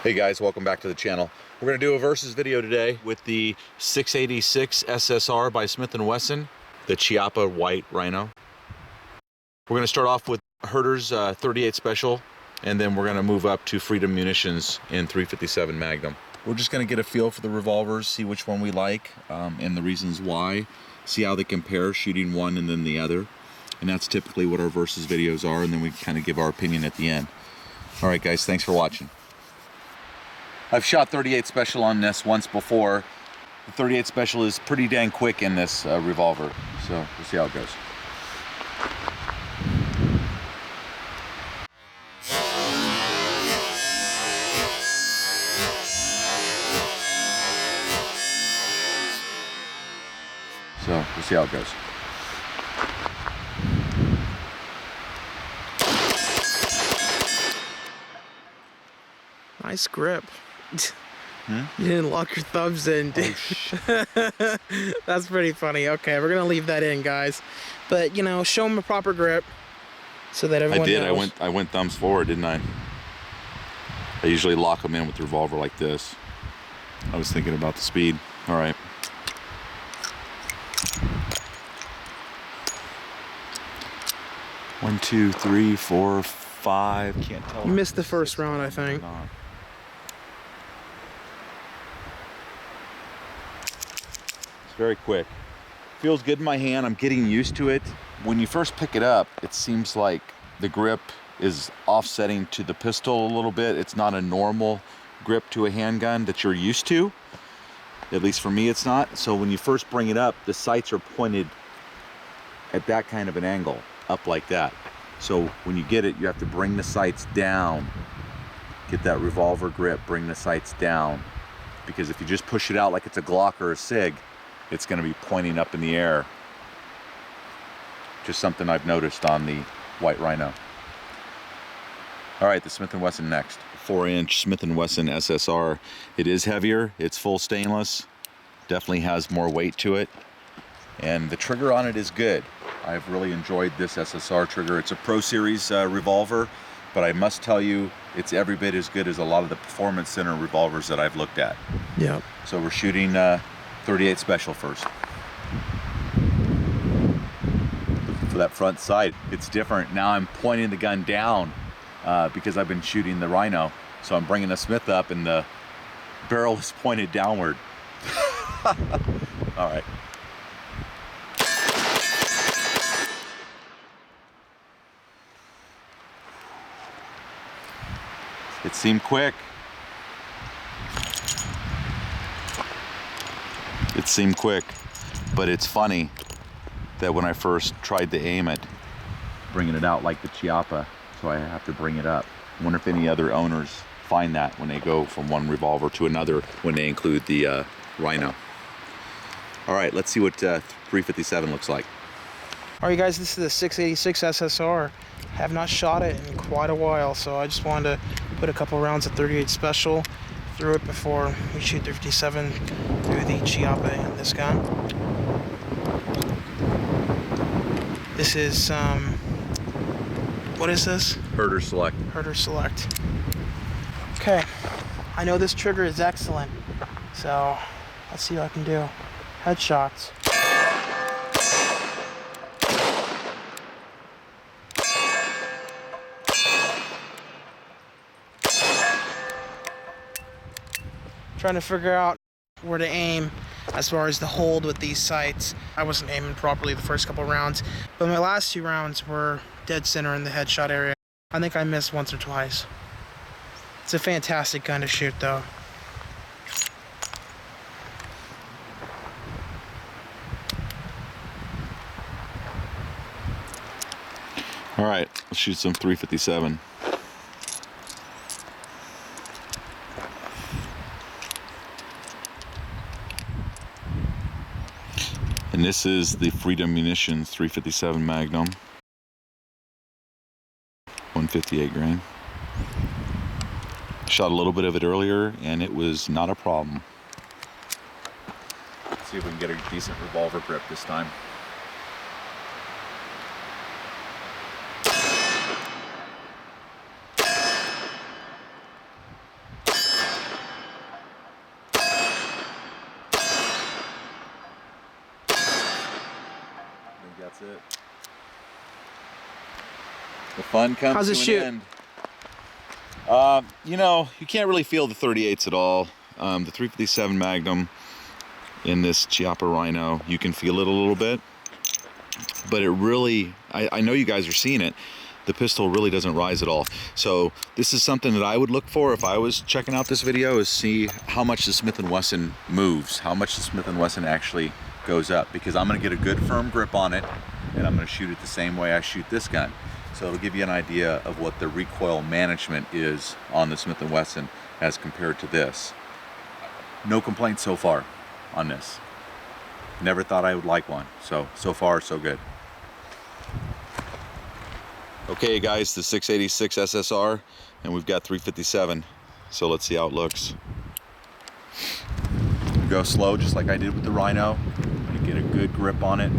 Hey guys, welcome back to the channel. We're going to do a versus video today with the 686 SSR by Smith Wesson, the Chiappa White Rhino. We're going to start off with Herder's 38 Special, and then we're going to move up to Freedom Munitions in 357 Magnum. We're just going to get a feel for the revolvers, see which one we like, and the reasons why, see how they compare, shooting one and then the other. And that's typically what our versus videos are, and then we kind of give our opinion at the end. All right guys, thanks for watching. I've shot 38 Special on this once before. The 38 Special is pretty dang quick in this revolver, so we'll see how it goes. So we'll see how it goes. Nice grip. You didn't lock your thumbs in, dude. Oh, that's pretty funny. Okay, we're gonna leave that in, guys. But you know, show them a proper grip so that everyone knows. I went thumbs forward, didn't I? I usually lock them in with the revolver like this. I was thinking about the speed. All right. One, two, three, four, five. Can't tell. You missed the first round, I think. Very quick. Feels good in my hand. I'm getting used to it. When you first pick it up, it seems like the grip is offsetting to the pistol a little bit. It's not a normal grip to a handgun that you're used to. At least for me, it's not. So when you first bring it up, the sights are pointed at that kind of an angle, up like that. So when you get it, you have to bring the sights down. Get that revolver grip, bring the sights down. Because if you just push it out like it's a Glock or a SIG, it's going to be pointing up in the air. Just something I've noticed on the White Rhino. All right, the Smith & Wesson next. 4-inch Smith & Wesson SSR. It is heavier, it's full stainless, definitely has more weight to it, and the trigger on it is good. I've really enjoyed this SSR trigger. It's a Pro Series revolver, but I must tell you, it's every bit as good as a lot of the Performance Center revolvers that I've looked at. Yeah. So we're shooting 38 Special first. For that front sight, it's different. Now I'm pointing the gun down because I've been shooting the Rhino. So I'm bringing the Smith up and the barrel is pointed downward. All right. It seemed quick. It seemed quick, but it's funny that when I first tried to aim it, bringing it out like the Chiappa, so I have to bring it up. I wonder if any other owners find that when they go from one revolver to another when they include the Rhino. All right, let's see what 357 looks like. All right, guys, this is the 686 SSR. I have not shot it in quite a while, so I just wanted to put a couple rounds of 38 Special through it before we shoot 357 through the Chiappa in this gun. This is, what is this? Herder Select. Herder Select. Okay, I know this trigger is excellent, so let's see what I can do. Headshots. Trying to figure out where to aim as far as the hold with these sights. I wasn't aiming properly the first couple rounds, but my last two rounds were dead center in the headshot area. I think I missed once or twice. It's a fantastic gun to shoot though. All right, let's shoot some 357. And this is the Freedom Munitions 357 Magnum. 158 grain. Shot a little bit of it earlier and it was not a problem. Let's see if we can get a decent revolver grip this time. that's it. The fun comes How's it to shoot? an end. You know, you can't really feel the 38s at all. The 357 Magnum in this Chiappa Rhino, you can feel it a little bit, but it really, I know you guys are seeing it, the pistol really doesn't rise at all. So this is something that I would look for if I was checking out this video, is see how much the Smith & Wesson moves, how much the Smith & Wesson actually goes up, because I'm gonna get a good firm grip on it and I'm gonna shoot it the same way I shoot this gun. So it'll give you an idea of what the recoil management is on the Smith & Wesson as compared to this. No complaints so far on this. Never thought I would like one. So far, so good. Okay guys, the 686 SSR, and we've got 357. So let's see how it looks. Go slow, just like I did with the Rhino. You get a good grip on it.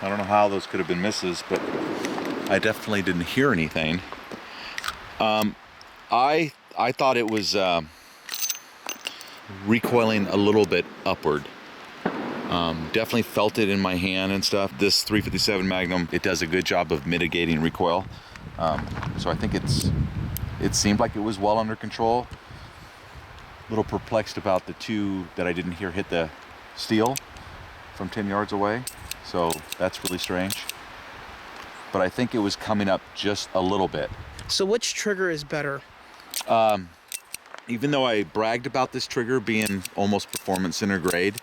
I don't know how those could have been misses, but I definitely didn't hear anything. I thought it was recoiling a little bit upward. Definitely felt it in my hand and stuff. This 357 Magnum, it does a good job of mitigating recoil. So I think it seemed like it was well under control. A little perplexed about the two that I didn't hear hit the steel from 10 yards away. So that's really strange. But I think it was coming up just a little bit. So which trigger is better? Even though I bragged about this trigger being almost performance center grade,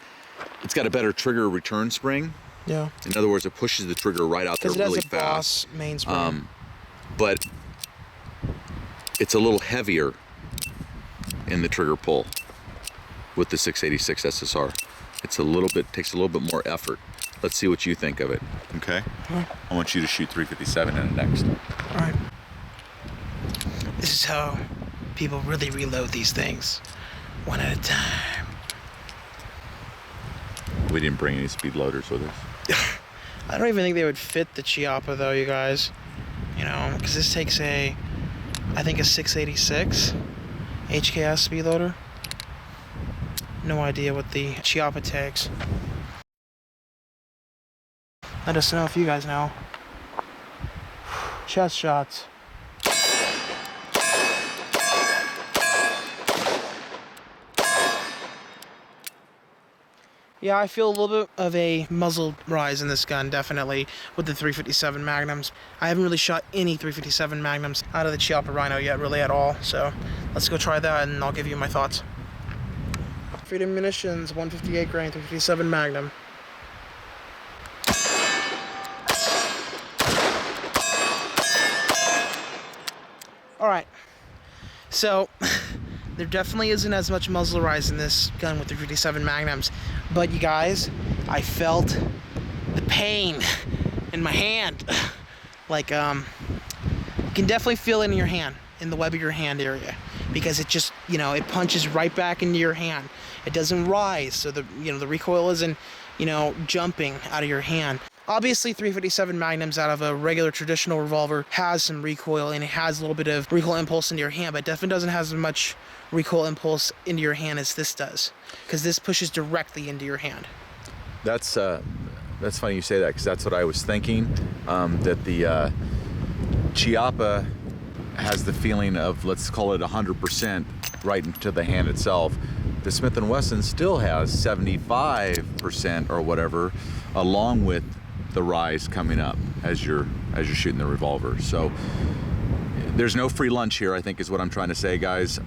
it's got a better trigger return spring. Yeah. In other words, it pushes the trigger right out there really fast. Because it has a Boss main spring. But it's a little heavier in the trigger pull with the 686 SSR. It's a little bit, takes a little bit more effort. Let's see what you think of it, okay? Right. I want you to shoot 357 in it next. All right. This is how people really reload these things, one at a time. We didn't bring any speed loaders with us. I don't even think they would fit the Chiappa though, you guys. You know, because this takes I think a 686 HKS speed loader. No idea what the Chiappa takes. Let us know if you guys know. Chest shots. Yeah, I feel a little bit of a muzzle rise in this gun, definitely, with the 357 Magnums. I haven't really shot any 357 Magnums out of the Chiappa Rhino yet, really at all. So let's go try that and I'll give you my thoughts. Freedom Munitions, 158 grain, 357 Magnum. Alright, so there definitely isn't as much muzzle rise in this gun with the 357 Magnums, but you guys, I felt the pain in my hand. Like, you can definitely feel it in your hand, in the web of your hand area, because it just, you know, it punches right back into your hand. It doesn't rise, so the recoil isn't, jumping out of your hand. Obviously, 357 Magnums out of a regular traditional revolver has some recoil, and it has a little bit of recoil impulse into your hand, but it definitely doesn't have as much recoil impulse into your hand as this does, because this pushes directly into your hand. That's funny you say that, because that's what I was thinking, that the Chiappa has the feeling of, let's call it 100% right into the hand itself. The Smith & Wesson still has 75% or whatever, along with the rise coming up as you're shooting the revolver. So there's no free lunch here, I think is what I'm trying to say, guys.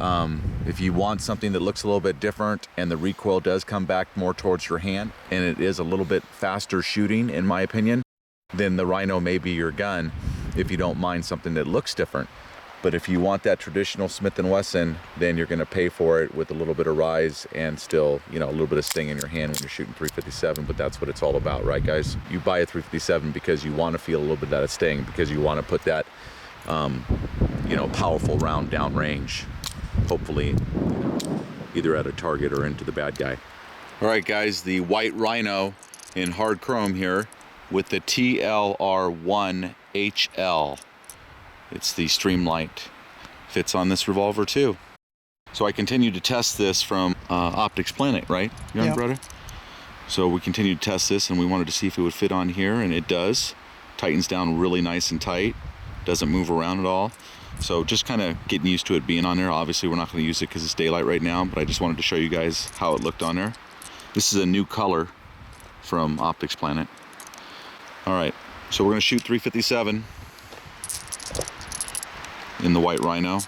If you want something that looks a little bit different and the recoil does come back more towards your hand, and it is a little bit faster shooting, in my opinion, then the Rhino may be your gun if you don't mind something that looks different. But if you want that traditional Smith & Wesson, then you're going to pay for it with a little bit of rise and still, a little bit of sting in your hand when you're shooting 357. But that's what it's all about, right, guys? You buy a 357 because you want to feel a little bit of that sting, because you want to put that, powerful round down range. hopefully either at a target or into the bad guy. All right, guys, the White Rhino in hard chrome here with the TLR1HL. It's the Streamlight. Fits on this revolver too. So I continue to test this from Optics Planet, right, young brother? So we continued to test this, and we wanted to see if it would fit on here, and it does. Tightens down really nice and tight. Doesn't move around at all. So just kind of getting used to it being on there. Obviously, we're not going to use it because it's daylight right now, but I just wanted to show you guys how it looked on there. This is a new color from Optics Planet. All right, so we're going to shoot 357 in the White Rhino.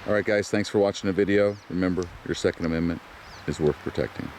All right, guys, thanks for watching the video. Remember, your Second Amendment is worth protecting.